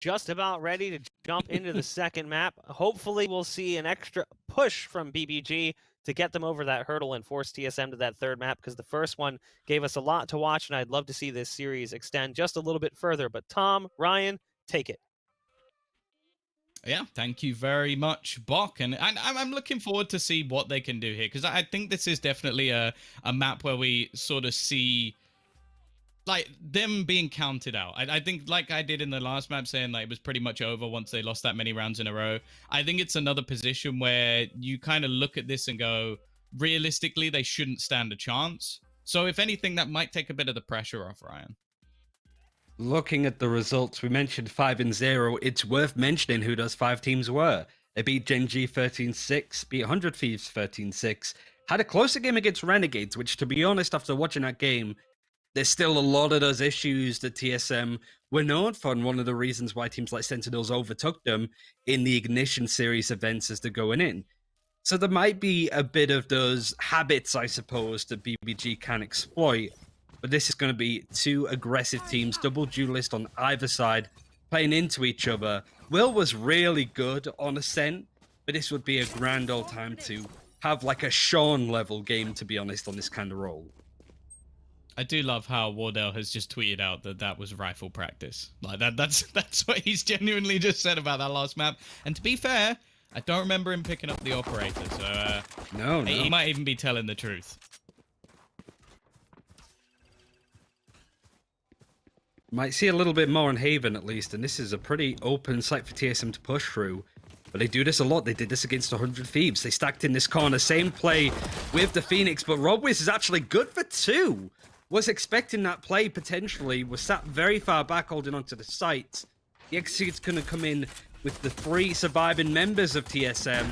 just about ready to jump into the second map. Hopefully we'll see an extra push from BBG to get them over that hurdle and force TSM to that third map, because the first one gave us a lot to watch, and I'd love to see this series extend just a little bit further. But Tom, Ryan, take it. Yeah, thank you very much, Bok. And I'm looking forward to see what they can do here, because I think this is definitely a map where we sort of see like them being counted out. I think, like I did in the last map, saying like it was pretty much over once they lost that many rounds in a row. I think it's another position where you kind of look at this and go, realistically, they shouldn't stand a chance. So if anything, that might take a bit of the pressure off Ryan. Looking at the results, we mentioned 5-0. It's worth mentioning who those 5 teams were. They beat Gen G 13-6, beat 100 Thieves 13-6, had a closer game against Renegades, which, to be honest, after watching that game, there's still a lot of those issues that TSM were known for, and one of the reasons why teams like Sentinels overtook them in the Ignition Series events as they're going in. So there might be a bit of those habits, I suppose, that BBG can exploit. But this is going to be 2 aggressive teams, double duelist on either side, playing into each other. Will was really good on Ascent, but this would be a grand old time to have like a Sean level game, to be honest, on this kind of role. I do love how Wardell has just tweeted out that that was rifle practice. Like that's what he's genuinely just said about that last map. And to be fair, I don't remember him picking up the operator, so no. He might even be telling the truth. Might see a little bit more on Haven, at least, and this is a pretty open site for TSM to push through. But they do this a lot. They did this against 100 Thieves. They stacked in this corner. Same play with the Phoenix, but robwiz is actually good for 2. Was expecting that play, potentially. Was sat very far back, holding onto the site. The execute's going to come in with the 3 surviving members of TSM.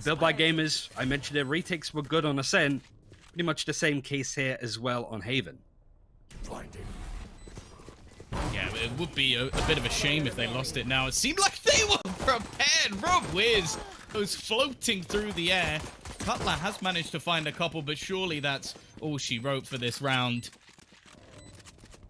Built by Gamers, I mentioned their retakes were good on Ascent. Pretty much the same case here as well on Haven. Yeah, it would be a bit of a shame if they lost it now. It seemed like they were prepared. robwiz was floating through the air. Cutler has managed to find a couple, but surely that's all she wrote for this round.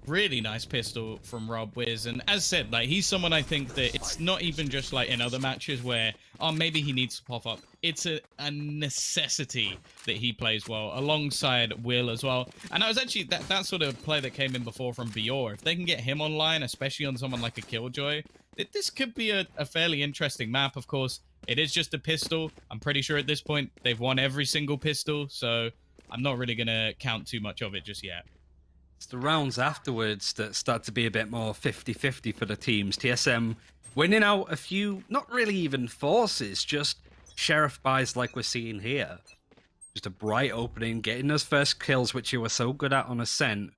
Really nice pistol from robwiz, and as said, like, he's someone I think that it's not even just like in other matches where, oh, maybe he needs to pop up. It's a necessity that he plays well alongside Will as well. And I was actually that sort of play that came in before from Bjor. If they can get him online, especially on someone like a Killjoy, this could be a fairly interesting map. Of course, it is just a pistol. I'm pretty sure at this point they've won every single pistol, so I'm not really gonna count too much of it just yet. It's the rounds afterwards that start to be a bit more 50-50 for the teams. TSM winning out a few, not really even forces, just Sheriff buys like we're seeing here. Just a bright opening, getting those first kills, which you were so good at on Ascent,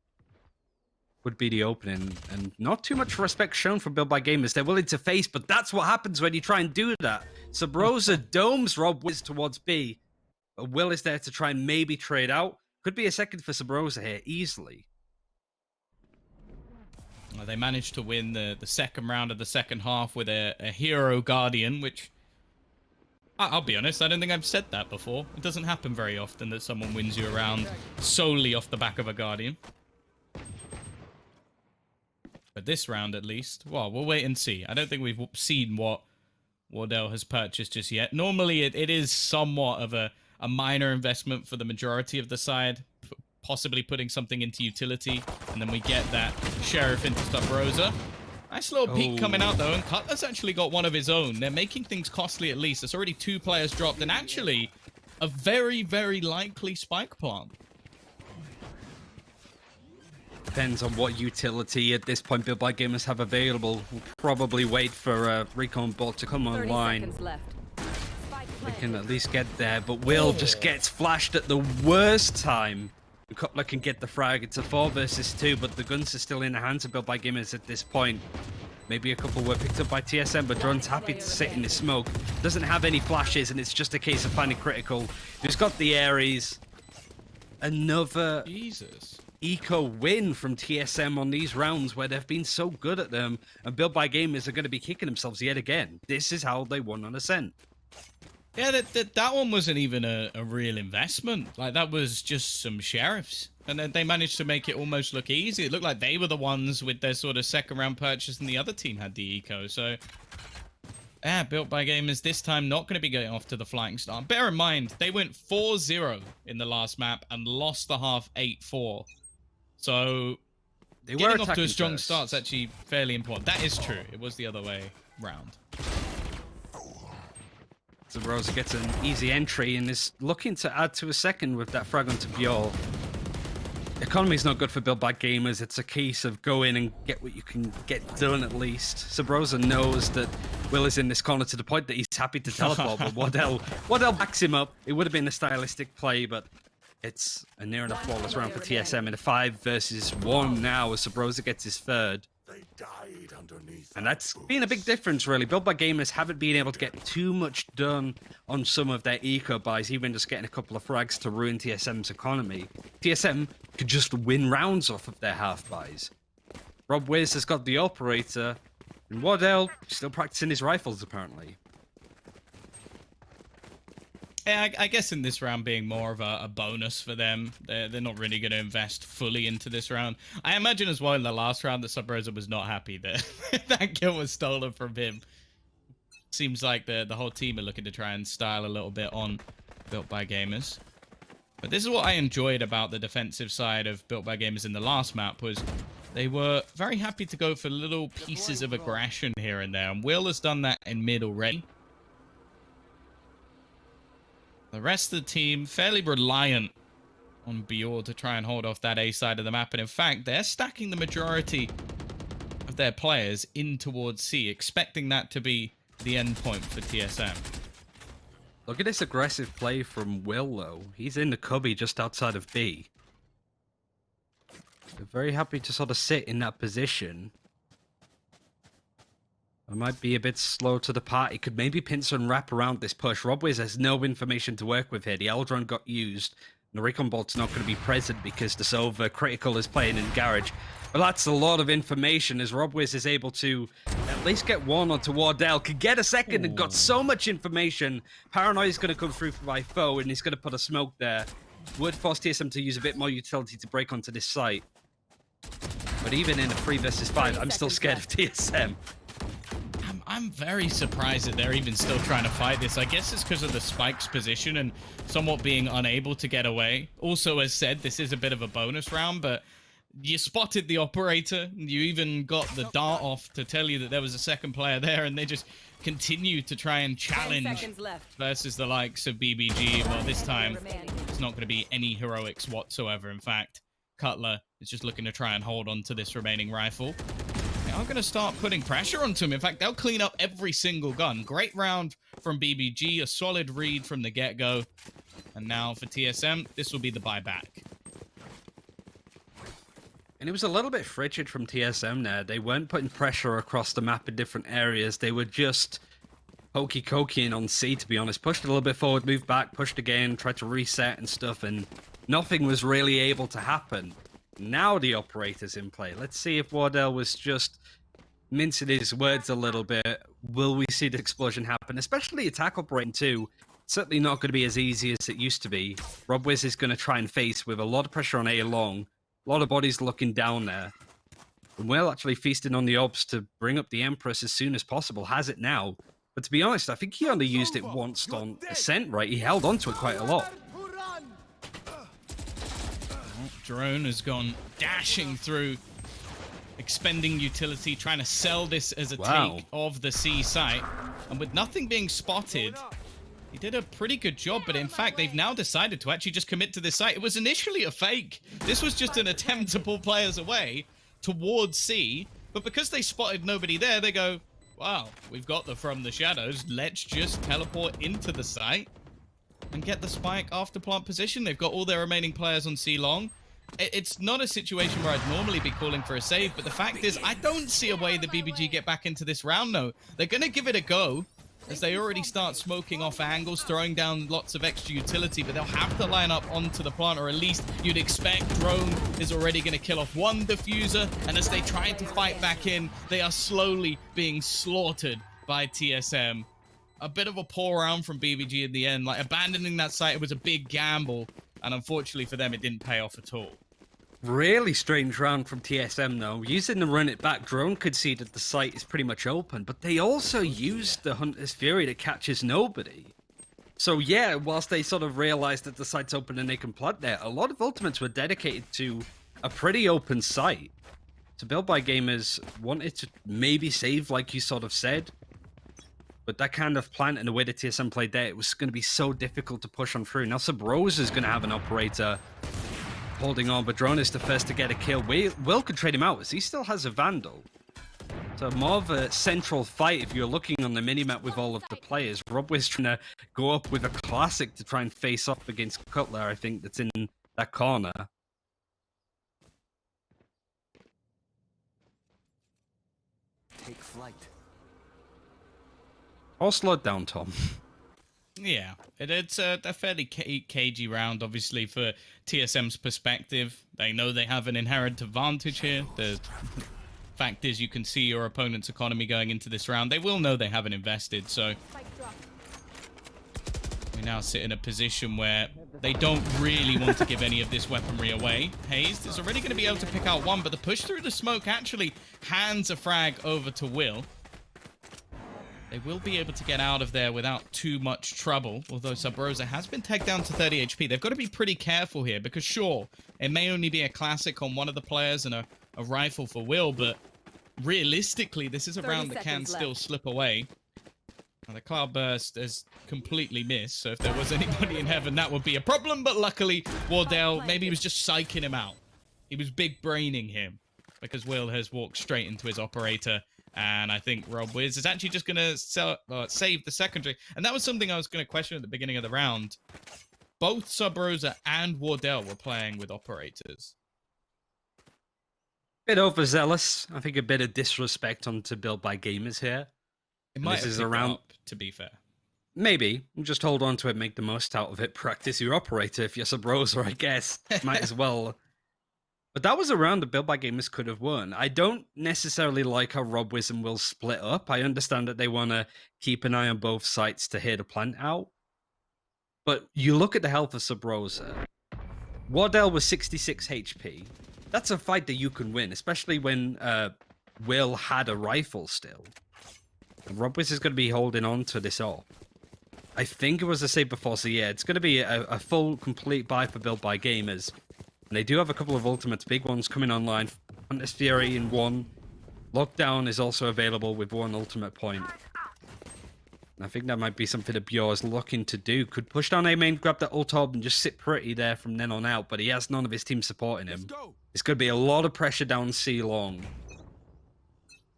would be the opening. And not too much respect shown from Built by Gamers. They're willing to face, but that's what happens when you try and do that. Subroza domes robwiz towards B, but Will is there to try and maybe trade out. Could be a second for Subroza here, easily. They managed to win the second round of the second half with a hero Guardian, which, I'll be honest, I don't think I've said that before. It doesn't happen very often that someone wins you a round solely off the back of a Guardian. But this round, at least, well, we'll wait and see. I don't think we've seen what Wardell has purchased just yet. Normally, it is somewhat of a minor investment for the majority of the side, possibly putting something into utility, and then we get that Sheriff into Subroza. Nice little peek coming out, though, and Cutler's actually got one of his own. They're making things costly at least. There's already 2 players dropped, and actually a very, very likely spike plant. Depends on what utility at this point Built by Gamers have available. We'll probably wait for Recon Bot to come online. We can at least get there, but Will just gets flashed at the worst time. Cutler can get the frag. It's a 4 versus 2, but the guns are still in the hands of Built by Gamers at this point. Maybe a couple were picked up by TSM, but Drone's happy to sit in the smoke. Doesn't have any flashes, and it's just a case of finding critical. Who's got the Ares? Another eco win from TSM on these rounds where they've been so good at them, and Built by Gamers are going to be kicking themselves yet again. This is how they won on Ascent. Yeah, that one wasn't even a real investment. Like, that was just some sheriffs. And then they managed to make it almost look easy. It looked like they were the ones with their sort of second round purchase and the other team had the eco. So, yeah, Built by Gamers this time not going to be going off to the flying start. Bear in mind, they went 4-0 in the last map and lost the half 8-4. So, getting off to a strong start is actually fairly important. That is true. It was the other way round. Subroza gets an easy entry and is looking to add to a second with that frag onto Bjor. Economy's not good for Built by Gamers. It's a case of go in and get what you can get done at least. Subroza knows that Will is in this corner to the point that he's happy to teleport, but Wardell backs him up. It would have been a stylistic play, but it's a near enough flawless round for TSM in a 5 versus 1 now as Subroza gets his third. And that's been a big difference, really. Built by Gamers haven't been able to get too much done on some of their eco buys, even just getting a couple of frags to ruin TSM's economy. TSM could just win rounds off of their half buys. robwiz has got the operator, and Wardell still practicing his rifles, apparently. Yeah, I guess in this round being more of a bonus for them, they're not really going to invest fully into this round. I imagine as well in the last round that Subroza was not happy that that kill was stolen from him. Seems like the whole team are looking to try and style a little bit on Built by Gamers. But this is what I enjoyed about the defensive side of Built by Gamers in the last map was they were very happy to go for little pieces of aggression here and there. And Will has done that in mid already. The rest of the team fairly reliant on Bjor to try and hold off that A side of the map. And in fact, they're stacking the majority of their players in towards C, expecting that to be the end point for TSM. Look at this aggressive play from Will, though. He's in the cubby just outside of B. They're very happy to sort of sit in that position. I might be a bit slow to the party. Could maybe pincer and wrap around this push. robwiz has no information to work with here. The Eldron got used. And the recon bolt's not going to be present because the Sova critical is playing in garage. But that's a lot of information as robwiz is able to at least get one onto Wardell. Could get a second and got so much information. Paranoia is going to come through by foe and he's going to put a smoke there. Would force TSM to use a bit more utility to break onto this site. But even in a 3 versus 5, I'm still scared of TSM. I'm very surprised that they're even still trying to fight this. I guess it's because of the Spike's position and somewhat being unable to get away. Also, as said, this is a bit of a bonus round, but you spotted the operator. You even got the dart off to tell you that there was a second player there, and they just continue to try and challenge versus the likes of BBG. Well, this time, it's not going to be any heroics whatsoever. In fact, Cutler is just looking to try and hold on to this remaining rifle. They are going to start putting pressure onto him. In fact, they'll clean up every single gun. Great round from BBG, a solid read from the get-go. And now for TSM, this will be the buyback. And it was a little bit frigid from TSM there. They weren't putting pressure across the map in different areas. They were just hokey-cokeying on C, to be honest. Pushed a little bit forward, moved back, pushed again, tried to reset and stuff, and nothing was really able to happen. Now the operator's in play. Let's see if Wardell was just mincing his words a little bit. Will we see the explosion happen? Especially attack operating too. It's certainly not going to be as easy as it used to be. robwiz is going to try and face with a lot of pressure on A long. A lot of bodies looking down there. And Will actually feasting on the ops to bring up the Empress as soon as possible. Has it now. But to be honest, I think he only used it once on Ascent, right? He held onto it quite a lot. Drone has gone dashing through, expending utility, trying to sell this as a take of the C site. And with nothing being spotted, he did a pretty good job. But in fact, they've now decided to actually just commit to this site. It was initially a fake. This was just an attempt to pull players away towards C. But because they spotted nobody there, they go, wow, we've got the from the shadows. Let's just teleport into the site and get the spike after plant position. They've got all their remaining players on C long. It's not a situation where I'd normally be calling for a save, but the fact is, I don't see a way the BBG get back into this round, though. They're going to give it a go, as they already start smoking off angles, throwing down lots of extra utility, but they'll have to line up onto the plant, or at least you'd expect Drone is already going to kill off one diffuser, and as they try to fight back in, they are slowly being slaughtered by TSM. A bit of a poor round from BBG in the end, like abandoning that site. It was a big gamble, and unfortunately for them, it didn't pay off at all. Really strange round from TSM though. Using the run it back, Drone could see that the site is pretty much open, but they also used the Hunter's Fury that catches nobody. So yeah, whilst they sort of realized that the site's open and they can plant there, a lot of ultimates were dedicated to a pretty open site. So Build by Gamers wanted to maybe save, like you sort of said, but that kind of plant and the way the TSM played there, it was going to be so difficult to push on through. Now Subroza is going to have an operator holding on, but Drone is the first to get a kill. Will could trade him out as he still has a Vandal. So more of a central fight if you're looking on the minimap with all of the players. robwiz trying to go up with a classic to try and face off against Cutler, I think, that's in that corner. Take flight. Or slow it down, Tom. Yeah, it's a fairly cagey round, obviously, for TSM's perspective. They know they have an inherent advantage here. The fact is, you can see your opponent's economy going into this round. They will know they haven't invested, so we now sit in a position where they don't really want to give any of this weaponry away. Hazed is already going to be able to pick out one, but the push through the smoke actually hands a frag over to Will. They will be able to get out of there without too much trouble, although Subroza has been tagged down to 30 HP. They've got to be pretty careful here, because sure, it may only be a classic on one of the players and a rifle for Will, but realistically, this is a round that can still slip away. Now, the Cloudburst has completely missed, so if there was anybody in heaven, that would be a problem, but luckily, Wardell, maybe he was just psyching him out. He was big-braining him, because Will has walked straight into his operator. And I think robwiz is actually just going to save the secondary. And that was something I was going to question at the beginning of the round. Both Subroza and Wardell were playing with operators. Bit overzealous. I think a bit of disrespect onto Build by Gamers here. It might have picked up, to be fair. Maybe. Just hold on to it, make the most out of it. Practice your operator if you're Subroza, I guess. Might as well. But that was a round that Build by Gamers could have won. I don't necessarily like how robwiz and Will split up. I understand that they want to keep an eye on both sites to hear the plant out. But you look at the health of Subroza. Wardell was 66 HP. That's a fight that you can win, especially when Will had a rifle still. And robwiz is going to be holding on to this off. I think it was the save before, so yeah, it's going to be a full, complete buy for Build by Gamers. And they do have a couple of ultimates, big ones coming online. Hunter's Fury in one. Lockdown is also available with one ultimate point. And I think that might be something that Bjor is looking to do. Could push down A main, grab that ult orb, and just sit pretty there from then on out. But he has none of his team supporting him. It's going to be a lot of pressure down C long.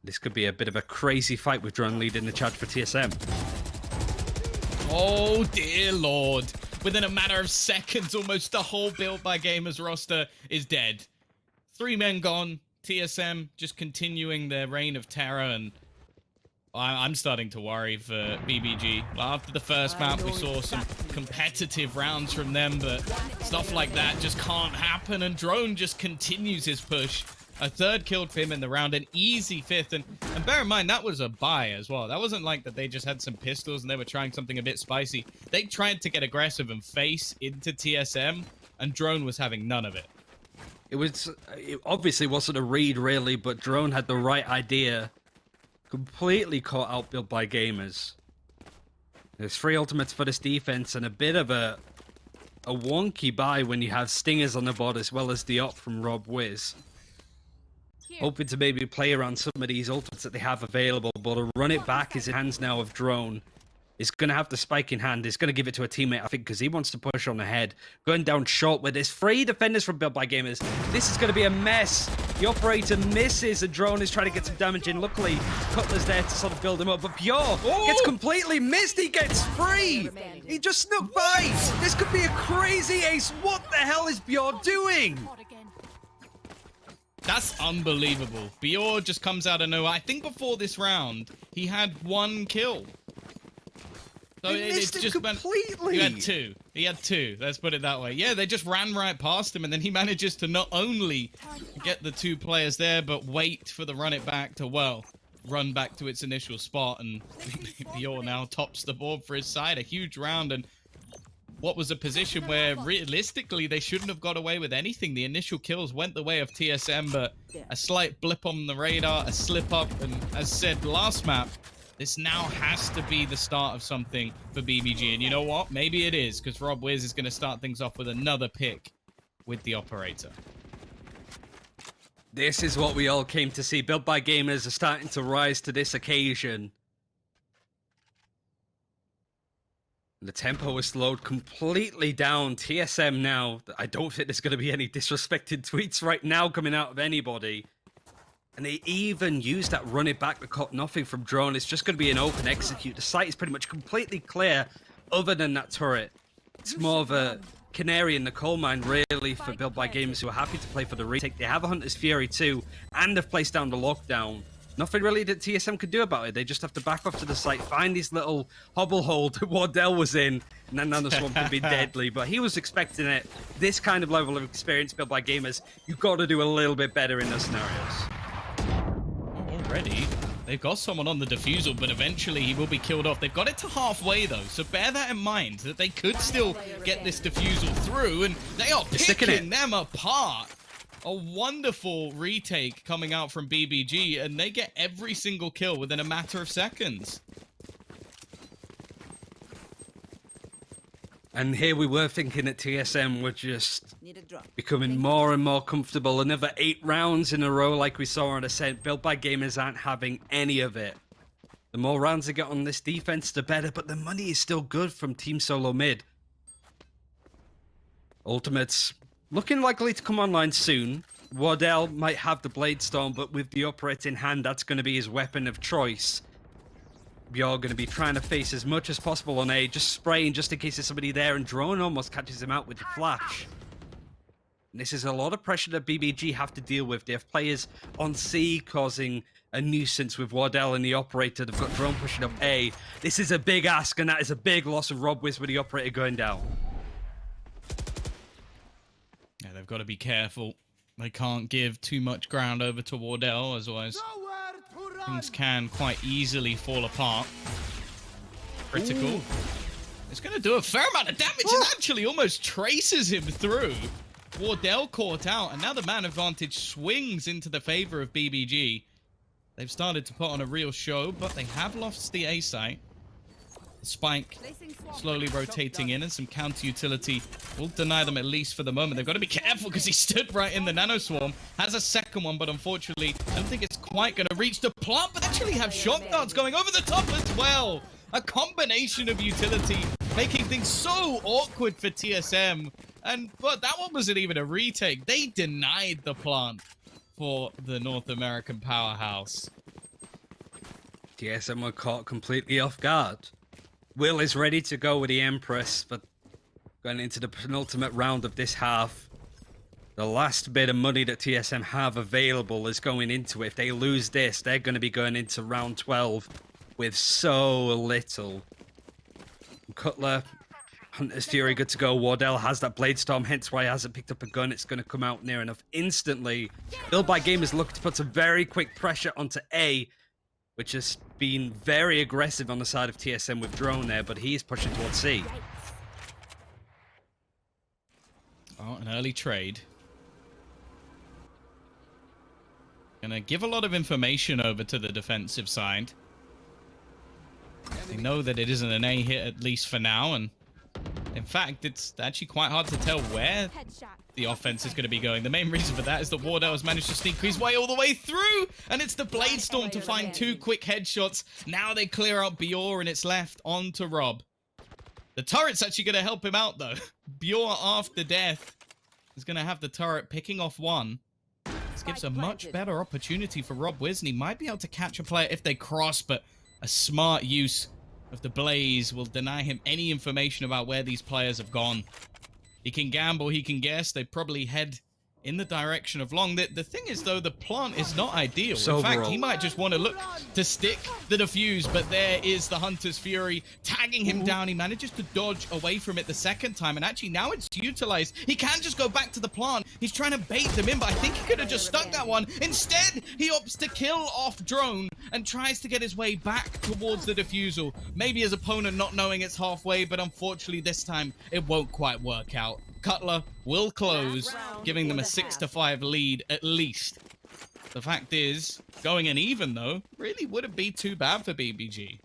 This could be a bit of a crazy fight with Drone leading the charge for TSM. Oh, dear Lord. Within a matter of seconds, almost the whole Build by Gamers roster is dead. 3 men gone. TSM just continuing their reign of terror, and I'm starting to worry for BBG. Well, after the first map, we saw some competitive rounds from them, but stuff like that just can't happen, and Drone just continues his push. A third kill for him in the round, an easy fifth, and bear in mind, that was a buy as well. That wasn't like that they just had some pistols and they were trying something a bit spicy. They tried to get aggressive and face into TSM, and Drone was having none of it. It obviously wasn't a read, really, but Drone had the right idea. Completely caught out Build by Gamers. There's 3 ultimates for this defense, and a bit of a wonky buy when you have Stingers on the board as well as the op from robwiz. Hoping to maybe play around some of these ultimates that they have available, but to run it back is in hands now of Drone. He's going to have the spike in hand. He's going to give it to a teammate, I think, because he wants to push on ahead. Going down short with his 3 defenders from Build by Gamers. This is going to be a mess. The operator misses, and Drone is trying to get some damage in. Luckily, Cutler's there to sort of build him up, but Bjor gets completely missed. He gets free. He just snuck by. This could be a crazy ace. What the hell is Bjor doing? That's unbelievable. Bjor just comes out of nowhere. I think before this round, he had 1 kill. So missed it completely. He had 2. He had 2. Let's put it that way. Yeah, they just ran right past him, and then he manages to not only get the 2 players there, but wait for the run it back to, well, run back to its initial spot, and Bjor now tops the board for his side. A huge round, and what was a position where realistically they shouldn't have got away with anything. The initial kills went the way of TSM, but a slight blip on the radar, a slip up, and as said last map, this now has to be the start of something for BBG. And you know what? Maybe it is, because robwiz is going to start things off with another pick with the operator. This is what we all came to see. Built by Gamers are starting to rise to this occasion. The tempo was slowed completely down. TSM now, I don't think there's going to be any disrespected tweets right now coming out of anybody. And they even used that run it back that caught nothing from drone. It's just going to be an open execute. The site is pretty much completely clear other than that turret. It's more of a canary in the coal mine, really, for Built by Gamers who are happy to play for the retake. They have a Hunter's Fury too, and they've placed down the lockdown. Nothing really that TSM could do about it. They just have to back off to the site, find this little hobble hole that Wardell was in, and then Nanoswarm could be deadly. But he was expecting it. This kind of level of experience Built by Gamers, you've got to do a little bit better in those scenarios. Already, they've got someone on the defusal, but eventually he will be killed off. They've got it to halfway, though, so bear that in mind, that they could still get this defusal through, and they are picking them apart. A wonderful retake coming out from BBG, and they get every single kill within a matter of seconds. And here we were thinking that TSM were just becoming more and more comfortable. Another 8 rounds in a row like we saw on Ascent. Built by Gamers aren't having any of it. The more rounds they get on this defense, the better, but the money is still good from Team Solo Mid. Ultimates looking likely to come online soon. Wardell might have the Blade Storm, but with the operator in hand, that's going to be his weapon of choice. Bjor going to be trying to face as much as possible on A, just spraying just in case there's somebody there, and drone almost catches him out with the flash. And this is a lot of pressure that BBG have to deal with. They have players on C causing a nuisance with Wardell and the operator. They've got drone pushing up A. This is a big ask, and that is a big loss of robwiz with the operator going down. Yeah, they've got to be careful. They can't give too much ground over to Wardell, otherwise things can quite easily fall apart. Critical. Ooh. It's going to do a fair amount of damage and actually almost traces him through. Wardell caught out, and now the man advantage swings into the favor of BBG. They've started to put on a real show, but they have lost the A site. The spike slowly rotating in, and some counter utility will deny them, at least for the moment. They've got to be careful because he stood right in the nanoswarm. Has a second one, but unfortunately, I don't think it's quite going to reach the plant, but actually have shock darts going over the top as well. A combination of utility, making things so awkward for TSM. But that one wasn't even a retake. They denied the plant for the North American powerhouse. TSM were caught completely off guard. Will is ready to go with the Empress, but going into the penultimate round of this half, the last bit of money that TSM have available is going into it. If they lose this, they're going to be going into round 12 with so little. Cutler, Hunter's Fury, good to go. Wardell has that Blade Storm, hence why he hasn't picked up a gun. It's going to come out near enough instantly. Built by Gamers looking to put some very quick pressure onto A, which has been very aggressive on the side of TSM with drone there, but he is pushing towards C. Oh, an early trade. Gonna give a lot of information over to the defensive side. They know that it isn't an A hit, at least for now, and in fact, it's actually quite hard to tell where the offense is going to be going. The main reason for that is that Wardell has managed to sneak his way all the way through, and it's the Blade Storm to find 2 quick headshots. Now they clear out Bjor, and it's left on to Rob. The turret's actually going to help him out, though. Bjor, after death, is going to have the turret picking off 1. This gives a much better opportunity for robwiz, and he might be able to catch a player if they cross, but a smart use of the Blaze will deny him any information about where these players have gone. He can gamble, he can guess. They probably head in the direction of long. The thing is, though, the plant is not ideal. So in fact, overall. he might just want to look to stick the defuse, but there is the Hunter's Fury tagging him down. He manages to dodge away from it the second time, and actually now it's utilized. He can just go back to the plant. He's trying to bait them in, but I think he could have just stuck that one. Instead, he opts to kill off Drone and tries to get his way back towards the defusal. Maybe his opponent not knowing it's halfway, but unfortunately this time it won't quite work out. Cutler will close, giving them a 6-5 lead at least. The fact is, going an even though, really wouldn't be too bad for BBG.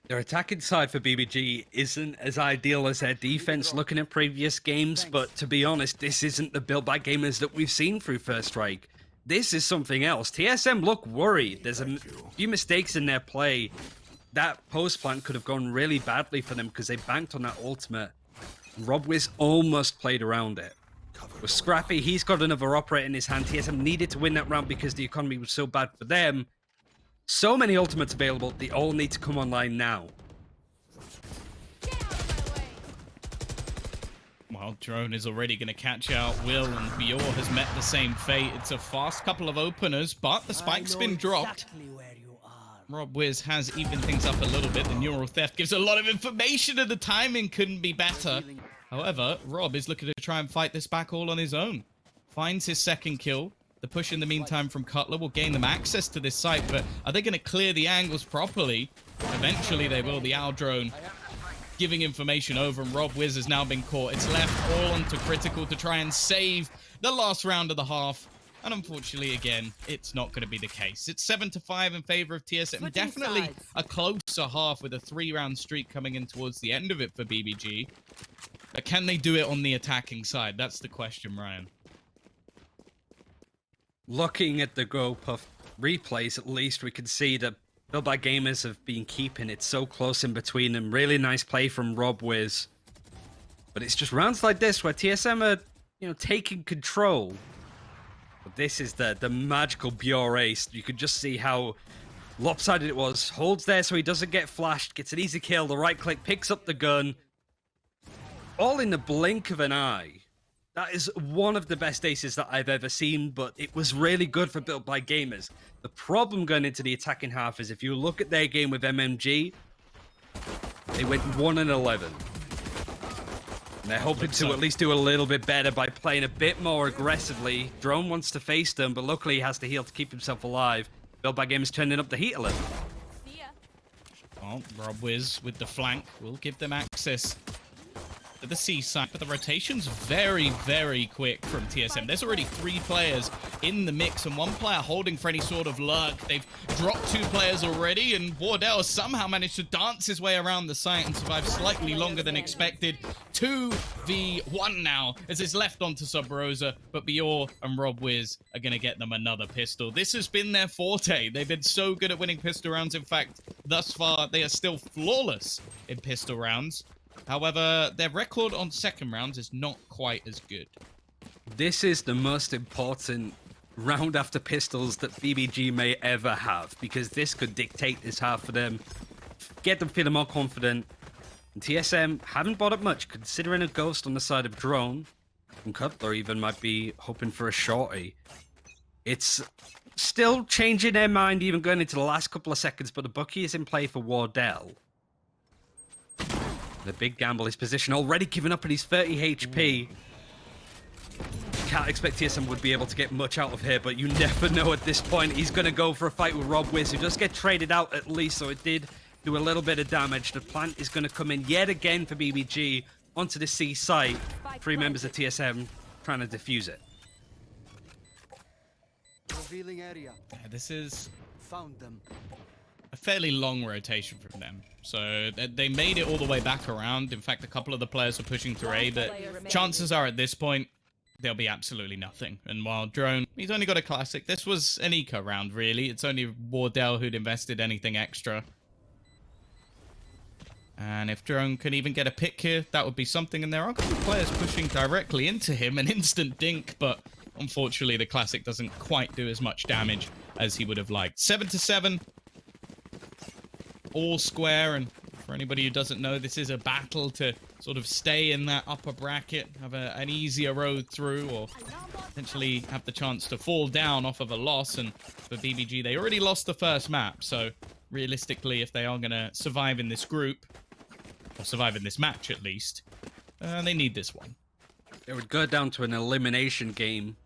Their attacking side for BBG isn't as ideal as their defense looking at previous games, but to be honest, this isn't the build by gamers that we've seen through First Strike. This is something else. TSM look worried. There's a few mistakes in their play. That post plant could have gone really badly for them because they banked on that ultimate. robwiz almost played around it. With Scrappy, he's got another operator in his hand. TSM needed to win that round because the economy was so bad for them. So many ultimates available, they all need to come online now. Well, Drone is already going to catch out Will, and Bjor has met the same fate. It's a fast couple of openers, but the spike's been dropped. robwiz has evened things up a little bit. The neural theft gives a lot of information, and the timing couldn't be better. However, Rob is looking to try and fight this back all on his own. Finds his second kill. The push in the meantime from Cutler will gain them access to this site, but are they going to clear the angles properly? Eventually they will. The Owl Drone giving information over, and robwiz has now been caught. It's left all onto Critical to try and save the last round of the half. And unfortunately, again, it's not going to be the case. It's 7-5 in favor of TSM. Definitely a closer half with a 3-round streak coming in towards the end of it for BBG. But can they do it on the attacking side? That's the question, Ryan. Looking at the GoPuff replays, at least, we can see that Build by Gamers have been keeping it so close in between them. Really nice play from robwiz. But it's just rounds like this where TSM are, taking control. But this is the magical Bjor ace. You could just see how lopsided it was. Holds there so he doesn't get flashed. Gets an easy kill. The right click picks up the gun. All in the blink of an eye. That is one of the best aces that I've ever seen, but it was really good for Built by Gamers. The problem going into the attacking half is if you look at their game with MMG, they went 1-11. And they're hoping to at least do a little bit better by playing a bit more aggressively. Drone wants to face them, but luckily he has to heal to keep himself alive. Built by Gamers turning up the heat a little. Well, robwiz with the flank will give them access to the C side, but the rotation's very, very quick from TSM. There's already 3 players in the mix and 1 player holding for any sort of lurk. They've dropped 2 players already, and Wardell somehow managed to dance his way around the site and survive slightly longer than expected. 2v1 now as it's left onto Subroza, but Bjor and robwiz are going to get them another pistol. This has been their forte. They've been so good at winning pistol rounds. In fact, thus far, they are still flawless in pistol rounds. However, their record on second rounds is not quite as good. This is the most important round after pistols that BBG may ever have, because this could dictate this half for them, get them feeling more confident. And TSM haven't bought up much, considering a ghost on the side of Drone, and Cutler even might be hoping for a shorty. It's still changing their mind even going into the last couple of seconds, but the Bucky is in play for Wardell. The big gamble, his position already given up at his 30 HP. Can't expect TSM would be able to get much out of here, but you never know at this point. He's going to go for a fight with robwiz, who does get traded out at least, so it did do a little bit of damage. The plant is going to come in yet again for BBG onto the C site. 3 members of TSM trying to defuse it. Revealing area. This is Found them. a fairly long rotation from them. So they made it all the way back around. In fact, a couple of the players are pushing through A, but chances are at this point, there'll be absolutely nothing. And while Drone, he's only got a classic. This was an eco round, really. It's only Wardell who'd invested anything extra. And if Drone can even get a pick here, that would be something. And there are a couple of players pushing directly into him. An instant dink, but unfortunately, the classic doesn't quite do as much damage as he would have liked. 7-7. All square, and For anybody who doesn't know, this is a battle to sort of stay in that upper bracket, have an easier road through, or potentially have the chance to fall down off of a loss. And for BBG, they already lost the first map, so realistically, if they are going to survive in this group, or survive in this match at least, they need this one. It would go down to an elimination game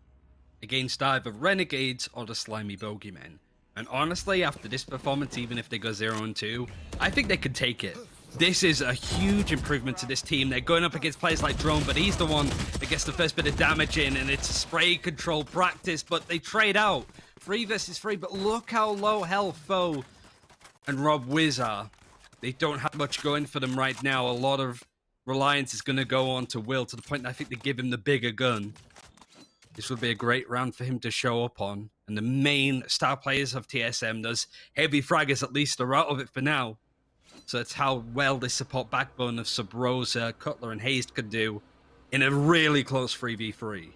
against either Renegades or the Slimy Bogeymen. And honestly, after this performance, even if they go 0-2, I think they could take it. This is a huge improvement to this team. They're going up against players like Drone, but he's the one that gets the first bit of damage in, and it's a spray control practice, but they trade out. 3 versus 3, but look how low health Foe and robwiz are. They don't have much going for them right now. A lot of reliance is going to go on to Will, to the point that I think they give him the bigger gun. This would be a great round for him to show up on. And the main star players of TSM, those heavy fraggers at least, are out of it for now. So that's how well this support backbone of Subroza, Cutler, and Hazed could do in a really close 3v3.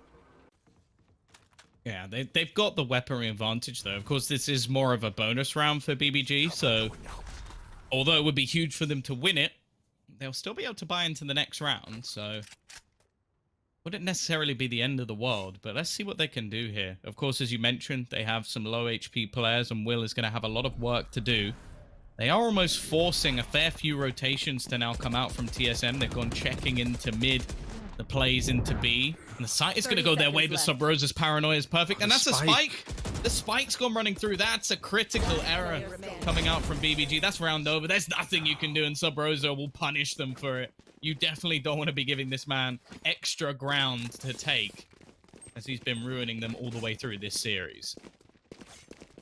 Yeah, they've got the weaponry advantage, though. Of course, this is more of a bonus round for BBG, so although it would be huge for them to win it, they'll still be able to buy into the next round, so wouldn't necessarily be the end of the world, but let's see what they can do here. Of course, as you mentioned, they have some low HP players, and Will is going to have a lot of work to do. They are almost forcing a fair few rotations to now come out from TSM. They've gone checking into mid, the plays into B, and the site is going to go their way, but Subroza's paranoia is perfect, and that's a spike. The spike's gone running through. That's a critical error coming out from BBG. That's round over. There's nothing you can do, and Subroza will punish them for it. You definitely don't want to be giving this man extra ground to take, as he's been ruining them all the way through this series.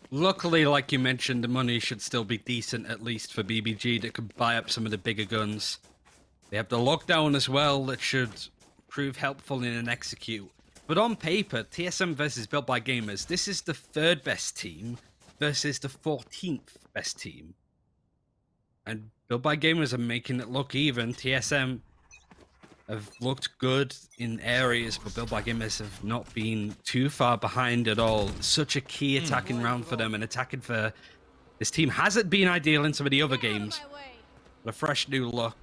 Luckily, like you mentioned, the money should still be decent, at least for BBG, that could buy up some of the bigger guns. They have the lockdown as well, that should prove helpful in an execute. But on paper, TSM versus Built by Gamers, this is the 3rd best team versus the 14th best team. And Built by Gamers are making it look even. TSM have looked good in areas, but Built by Gamers have not been too far behind at all. Such a key attacking round for them, and attacking for this team hasn't been ideal in some of the other games. But a fresh new look,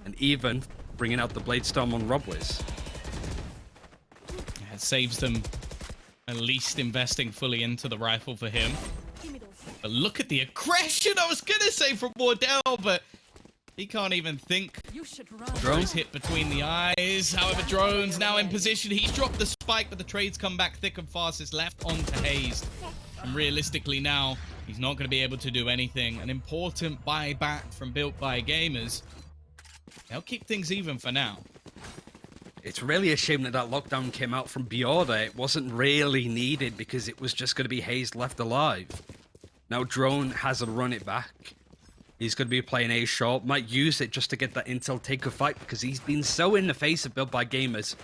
and even bringing out the Blade Storm on robwiz. It saves them at least investing fully into the rifle for him. But look at the aggression, I was going to say, from Wardell, but he can't even think. Drone's hit between the eyes. However, Drone's now in position. He's dropped the spike, but the trades come back thick and fast. It's left onto hazed. And realistically now, he's not going to be able to do anything. An important buyback from Built by Gamers. They'll keep things even for now. It's really a shame that that lockdown came out from Bjor there. It wasn't really needed because it was just going to be hazed left alive. Now Drone has to run it back. He's going to be playing A short. Might use it just to get that intel take a fight because he's been so in the face of Built by Gamers.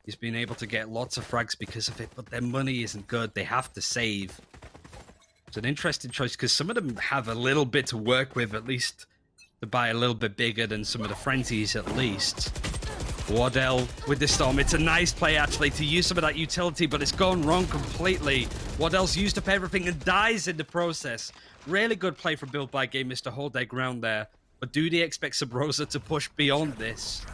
He's been able to get lots of frags because of it, but their money isn't good. They have to save. It's an interesting choice because some of them have a little bit to work with, at least to buy a little bit bigger than some of the frenzies at least. Wardell with the Storm. It's a nice play, actually, to use some of that utility, but it's gone wrong completely. Wardell's used up everything and dies in the process. Really good play from Built by Gamers to hold their ground there. But do they expect Subroza to push beyond this?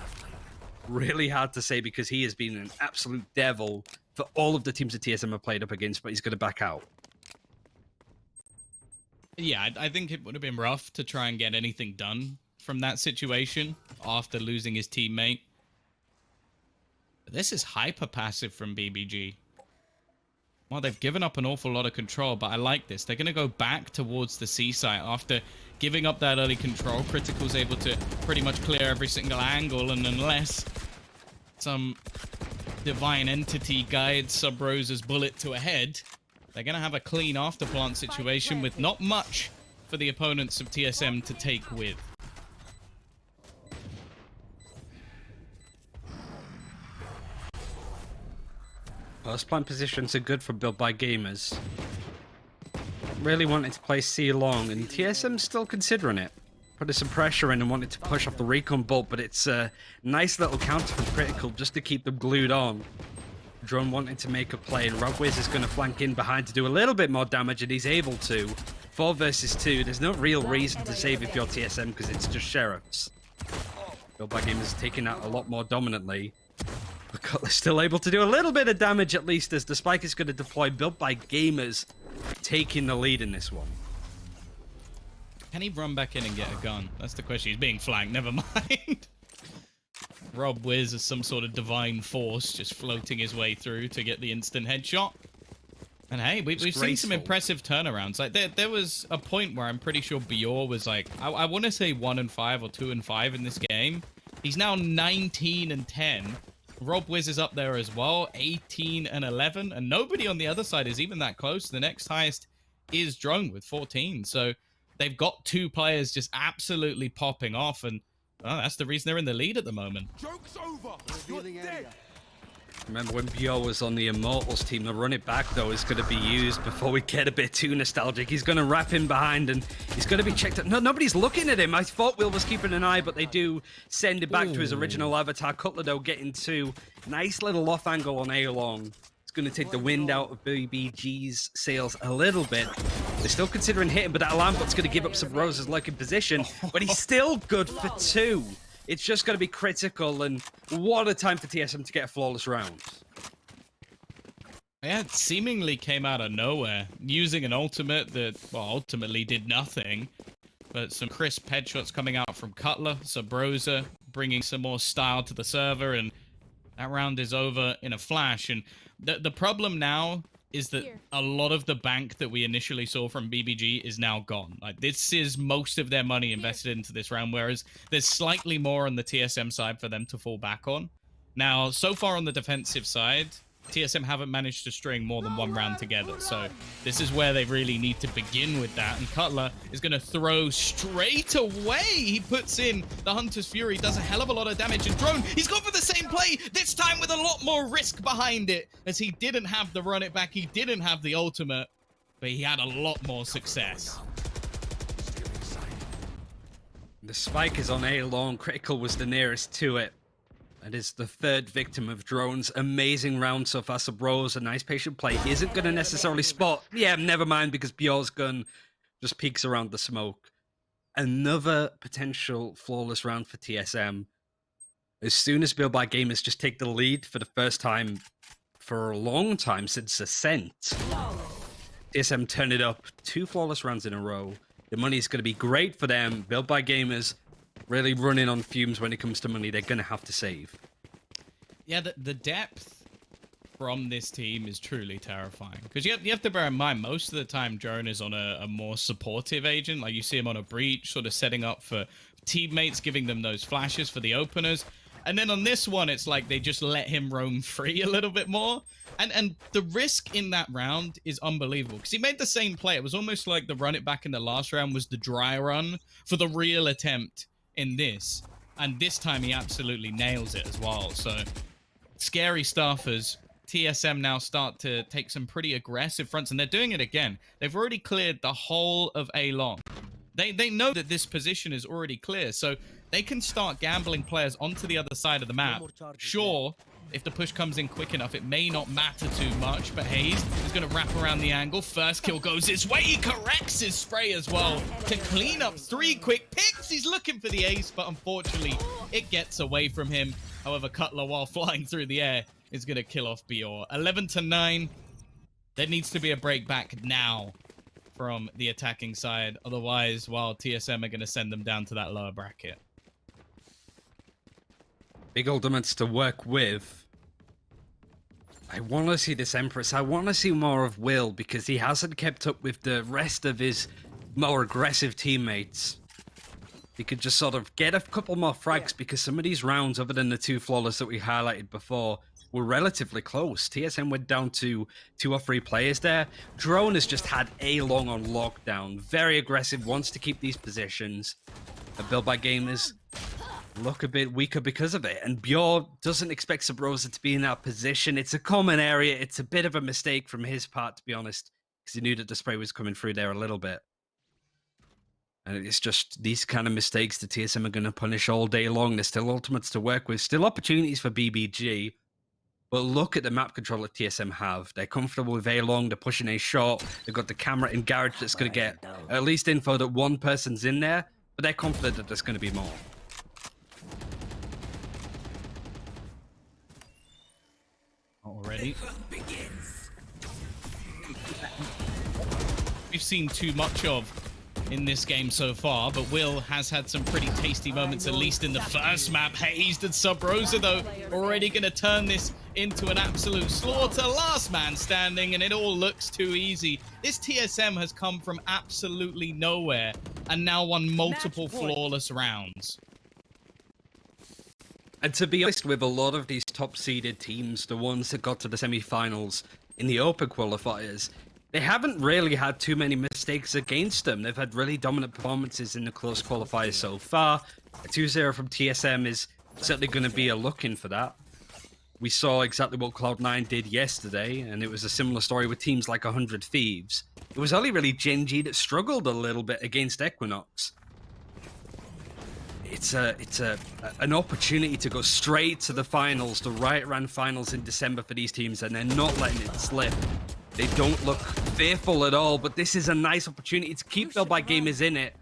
Really hard to say because he has been an absolute devil for all of the teams that TSM have played up against, but he's going to back out. Yeah, I think it would have been rough to try and get anything done from that situation after losing his teammate. This is hyper passive from BBG. Well, they've given up an awful lot of control, but I like this. They're going to go back towards the C site after giving up that early control. Critical's able to pretty much clear every single angle, and unless some divine entity guides Subroza's bullet to a head, they're going to have a clean afterplant situation with not much for the opponents of TSM to take with. First plant positions are good for Built by Gamers. Really wanted to play C long, and TSM's still considering it. Putting some pressure in and wanted to push off the recon bolt, but it's a nice little counter from Critical just to keep them glued on. Drone wanting to make a play, and robwiz is going to flank in behind to do a little bit more damage, and he's able to. 4 versus 2. There's no real reason to save if you're TSM because it's just sheriffs. Build by Gamers is taking out a lot more dominantly. But Cutler's still able to do a little bit of damage at least as the spike is going to deploy. Built by Gamers taking the lead in this one. Can he run back in and get a gun? That's the question. He's being flanked. Never mind. robwiz is some sort of divine force just floating his way through to get the instant headshot. And hey, we've seen some impressive turnarounds. Like there was a point where I'm pretty sure Bjor was like, I want to say 1-5 or 2-5 in this game. He's now 19-10. robwiz is up there as well, 18-11, and nobody on the other side is even that close. The next highest is Drone with 14. So they've got 2 players just absolutely popping off, and that's the reason they're in the lead at the moment. Joke's over. Revealing area. Remember when Bjor was on the Immortals team, the run it back though is going to be used before we get a bit too nostalgic. He's going to wrap him behind and he's going to be checked out. No, nobody's looking at him. I thought Will was keeping an eye, but they do send it back to his original avatar. Cutler though getting 2. Nice little off angle on A-Long. It's going to take the wind out of BBG's sails a little bit. They're still considering hitting, but that alarm bot's going to give up Subroza's lurking position, but he's still good for 2. It's just going to be critical, and what a time for TSM to get a flawless round. Yeah, it seemingly came out of nowhere, using an ultimate that, well, ultimately did nothing. But some crisp headshots coming out from Cutler, Subroza, bringing some more style to the server, and that round is over in a flash. And the problem now is that a lot of the bank that we initially saw from BBG is now gone. Like, this is most of their money invested into this round, whereas there's slightly more on the TSM side for them to fall back on. Now, so far on the defensive side, TSM haven't managed to string more than 1 round together, so this is where they really need to begin with that. And Cutler is going to throw straight away. He puts in the Hunter's Fury, does a hell of a lot of damage, and Drone, he's gone for the same play, this time with a lot more risk behind it, as he didn't have the run it back, he didn't have the ultimate, but he had a lot more success. The spike is on A-Long. Critical was the nearest to it. That is the 3rd victim of Drone's amazing round so far. Subroza, a nice patient play. He isn't going to necessarily spot. Yeah, never mind, because Bjor's gun just peeks around the smoke. Another potential flawless round for TSM. As soon as Build by Gamers just take the lead for the first time for a long time since Ascent, TSM turn it up. 2 flawless rounds in a row. The money's going to be great for them. Build by Gamers really running on fumes when it comes to money. They're going to have to save. Yeah, the depth from this team is truly terrifying. Because you have to bear in mind, most of the time, Drone is on a more supportive agent. Like, you see him on a breach, sort of setting up for teammates, giving them those flashes for the openers. And then on this one, it's like they just let him roam free a little bit more. And the risk in that round is unbelievable. Because he made the same play. It was almost like the run it back in the last round was the dry run for the real attempt in this, and this time he absolutely nails it as well. So scary stuff as TSM now start to take some pretty aggressive fronts, and they're doing it again. They've already cleared the whole of A-Long. They know that this position is already clear, so they can start gambling players onto the other side of the map. Sure, if the push comes in quick enough, it may not matter too much, but hazed is going to wrap around the angle. First kill goes his way. He corrects his spray as well to clean up 3 quick picks. He's looking for the ace, but unfortunately, it gets away from him. However, Cutler, while flying through the air, is going to kill off Bjor. 11-9. There needs to be a break back now from the attacking side. Otherwise, while TSM are going to send them down to that lower bracket. Big ultimates to work with. I want to see this Empress. I want to see more of Will because he hasn't kept up with the rest of his more aggressive teammates. He could just sort of get a couple more frags because some of these rounds, other than the 2 flawless that we highlighted before, were relatively close. TSM went down to 2 or 3 players there. Drone has just had A-Long on lockdown. Very aggressive, wants to keep these positions. And Build by Gamers look a bit weaker because of it. And Bjor doesn't expect Subroza to be in that position. It's a common area. It's a bit of a mistake from his part, to be honest, because he knew that the spray was coming through there a little bit. And it's just these kind of mistakes the TSM are going to punish all day long. There's still ultimates to work with, still opportunities for BBG. But look at the map control that TSM have. They're comfortable with A long, they're pushing A short, they've got the camera in garage that's going to get at least info that one person's in there, but they're confident that there's going to be more. Already. We've seen too much of in this game so far, but Will has had some pretty tasty moments, at least in the first map. Hazed and Subroza, though, already going to turn this into an absolute slaughter. Last man standing, and it all looks too easy. This TSM has come from absolutely nowhere and now won multiple flawless rounds. And to be honest, with a lot of these top-seeded teams, the ones that got to the semi-finals in the open qualifiers, they haven't really had too many mistakes against them. They've had really dominant performances in the close qualifiers so far. A 2-0 from TSM is certainly going to be a look-in for that. We saw exactly what Cloud9 did yesterday, and it was a similar story with teams like 100 Thieves. It was only really Gen G that struggled a little bit against Equinox. It's an opportunity to go straight to the finals, the Riot-Ran finals in December for these teams, and they're not letting it slip. They don't look fearful at all, but this is a nice opportunity to keep Build by Gamers in it.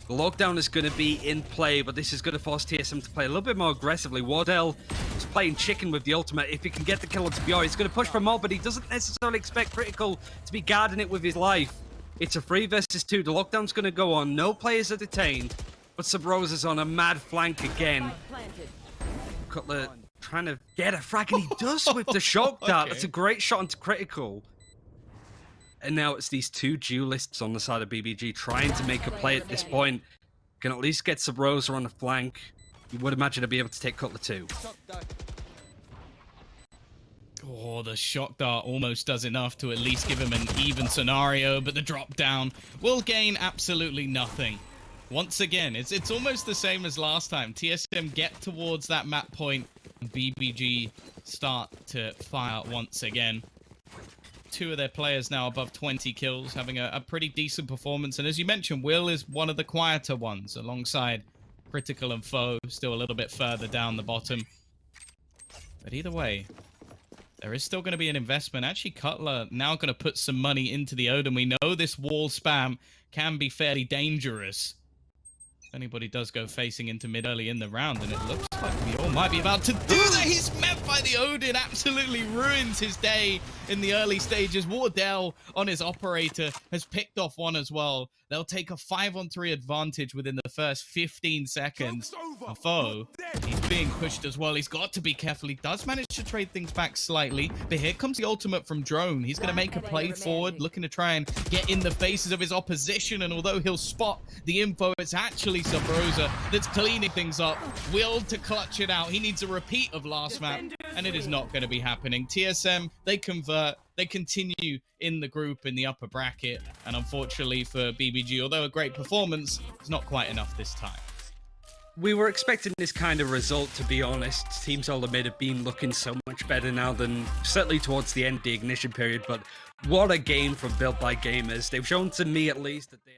The lockdown is going to be in play, but this is going to force TSM to play a little bit more aggressively. Wardell is playing chicken with the ultimate. If he can get the kill onto Bjor, he's going to push for more, but he doesn't necessarily expect Critical to be guarding it with his life. It's a 3 versus 2. The lockdown's going to go on. No players are detained, but Subroza's on a mad flank again. Cutler trying to get a frag, and he does with the shock dart. That's a great shot onto Critical. And now it's these two duelists on the side of BBG trying to make a play at this point. Can at least get Subroza on the flank. You would imagine they'll be able to take Cutler too. Oh, the shock dart almost does enough to at least give him an even scenario, but the drop down will gain absolutely nothing. Once again, it's almost the same as last time. TSM get towards that map point, and BBG start to fire once again. 2 of their players now above 20 kills, having a pretty decent performance. And as you mentioned, Will is one of the quieter ones, alongside Critical and Foe, still a little bit further down the bottom. But either way, there is still going to be an investment. Actually, Cutler now going to put some money into the Odin. We know this wall spam can be fairly dangerous. If anybody does go facing into mid early in the round, and it looks like Bjor might be about to do that. He's met by the Odin, absolutely ruins his day in the early stages. Wardell on his operator has picked off one as well. They'll take a 5-on-3 advantage within the first 15 seconds. Foe, he's being pushed as well. He's got to be careful. He does manage to trade things back slightly, but here comes the ultimate from Drone. He's going to make a play forward, looking to try and get in the faces of his opposition, and although he'll spot the info, it's actually Subroza that's cleaning things up. Will to clutch it out. He needs a repeat of last map, and it is not going to be happening. TSM, they convert. They continue in the group in the upper bracket, and unfortunately for BBG, although a great performance, it's not quite enough this time. We were expecting this kind of result, to be honest. Teams all admit have been looking so much better now than certainly towards the end of the ignition period, but what a game from Built by Gamers. They've shown to me at least that they